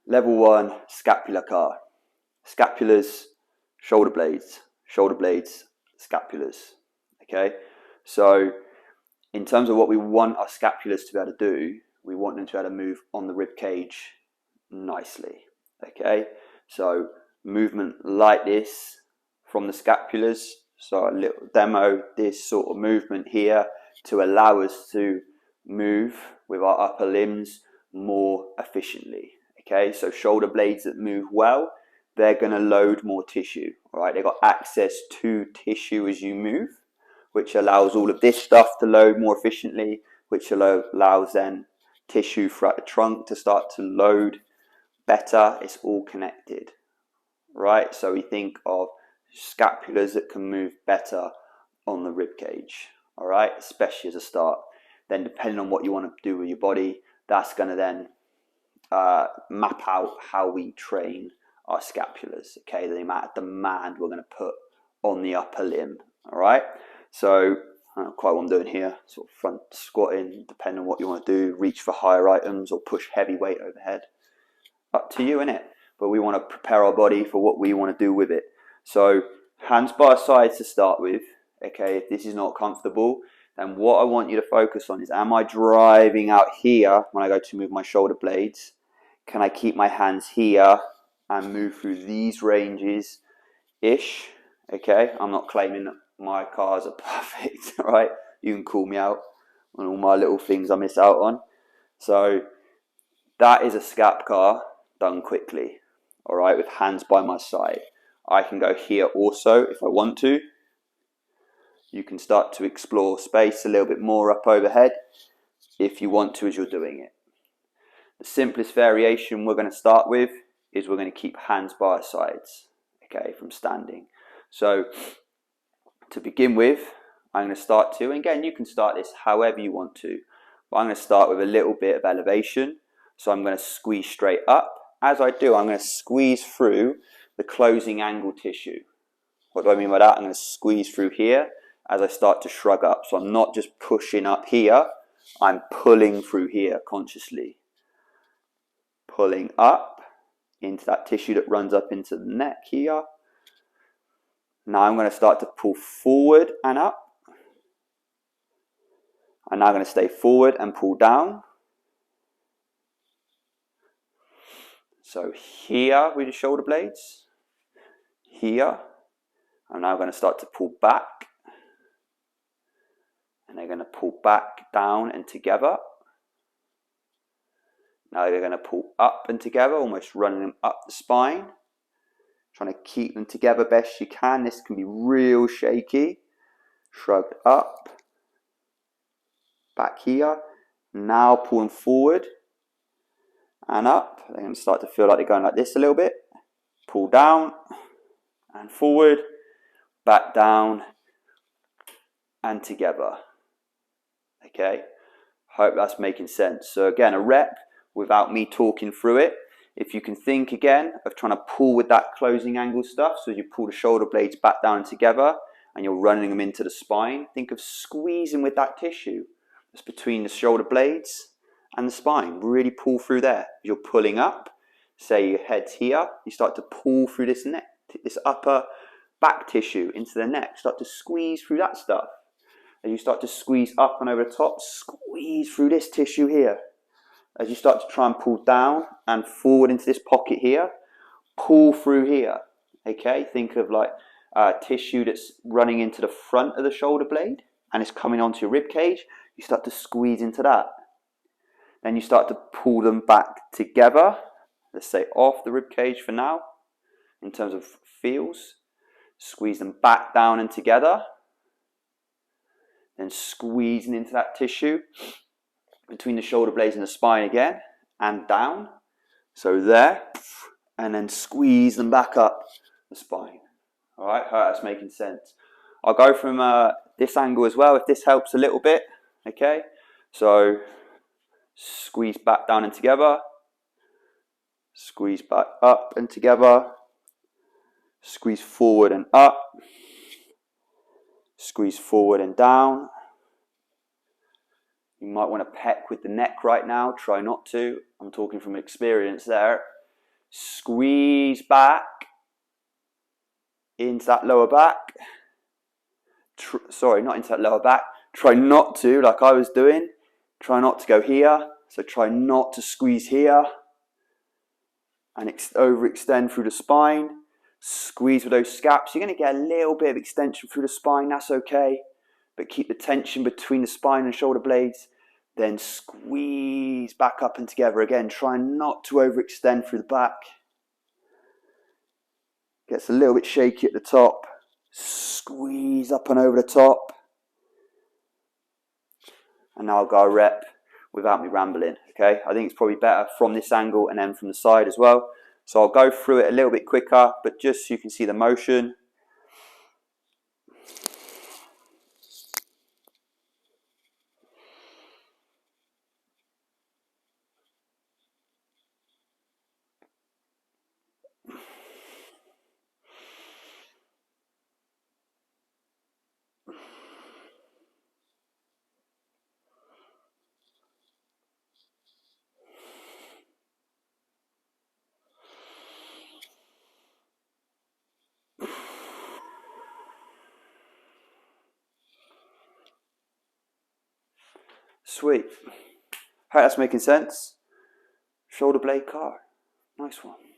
Level 1, Scapula CAR. Scapulas, shoulder blades, scapulas. Okay, so in terms of what we want our scapulas to be able to do, we want them to be able to move on the rib cage nicely. Okay, so movement like this from the scapulas. So a little demo, this sort of movement here to allow us to move with our upper limbs more efficiently. Okay, so shoulder blades that move well, they're going to load more tissue. All right, they've got access to tissue as you move, which allows all of this stuff to load more efficiently, which allows then tissue throughout the trunk to start to load better. It's all connected, right? So we think of scapulas that can move better on the rib cage, all right, especially as a start. Then depending on what you want to do with your body, that's going to then map out how we train our scapulas, okay, the amount of demand we're going to put on the upper limb, all right? So quite what I'm doing here, sort of front squatting, depending on what you want to do, reach for higher items or push heavy weight overhead. Up to you, innit? But we want to prepare our body for what we want to do with it. So hands by our sides to start with, okay? If this is not comfortable, then what I want you to focus on is, am I driving out here when I go to move my shoulder blades? Can I keep my hands here and move through these ranges-ish? Okay, I'm not claiming that my cars are perfect, right? You can call me out on all my little things I miss out on. So that is a scap car done quickly, all right, with hands by my side. I can go here also if I want to. You can start to explore space a little bit more up overhead if you want to as you're doing it. The simplest variation we're going to start with is we're going to keep hands by our sides, okay, from standing. So to begin with, I'm going to start to, and again, you can start this however you want to, but I'm going to start with a little bit of elevation. So I'm going to squeeze straight up. As I do, I'm going to squeeze through the closing angle tissue. What do I mean by that? I'm going to squeeze through here as I start to shrug up. So I'm not just pushing up here, I'm pulling through here consciously. Pulling up into that tissue that runs up into the neck here. Now I'm going to start to pull forward and up. I'm now going to stay forward and pull down. So here with the shoulder blades. Here. I'm now going to start to pull back. And they're going to pull back, down and together. Now they're going to pull up and together, almost running them up the spine. Trying to keep them together best you can. This can be real shaky. Shrugged up. Back here. Now pull them forward. And up. They're going to start to feel like they're going like this a little bit. Pull down. And forward. Back down. And together. Okay. Hope that's making sense. So again, a rep without me talking through it. If you can think again of trying to pull with that closing angle stuff, so you pull the shoulder blades back down and together and you're running them into the spine, think of squeezing with that tissue that's between the shoulder blades and the spine. Really pull through there. You're pulling up, say your head's here, you start to pull through this neck, this upper back tissue into the neck, start to squeeze through that stuff. As you start to squeeze up and over the top, squeeze through this tissue here. As you start to try and pull down and forward into this pocket here, pull through here, okay? Think of like tissue that's running into the front of the shoulder blade and it's coming onto your rib cage. You start to squeeze into that. Then you start to pull them back together. Let's say off the rib cage for now, in terms of feels. Squeeze them back down and together. Then squeezing into that tissue between the shoulder blades and the spine again, and down. So there, and then squeeze them back up the spine. All right, that's making sense. I'll go from this angle as well, if this helps a little bit. Okay, so squeeze back down and together, squeeze back up and together, squeeze forward and up, squeeze forward and down. You might want to peck with the neck right now. Try not to. I'm talking from experience there. Squeeze back into that lower back. Sorry, not into that lower back. Try not to, like I was doing, try not to go here. So try not to squeeze here. And overextend through the spine. Squeeze with those scaps. You're going to get a little bit of extension through the spine, that's okay. But keep the tension between the spine and shoulder blades. Then squeeze back up and together again. Try not to overextend through the back. Gets a little bit shaky at the top. Squeeze up and over the top. And now I'll go a rep without me rambling. Okay, I think it's probably better from this angle and then from the side as well. So I'll go through it a little bit quicker, but just so you can see the motion. Sweet. Hope that's making sense. Shoulder blade CAR. Nice one.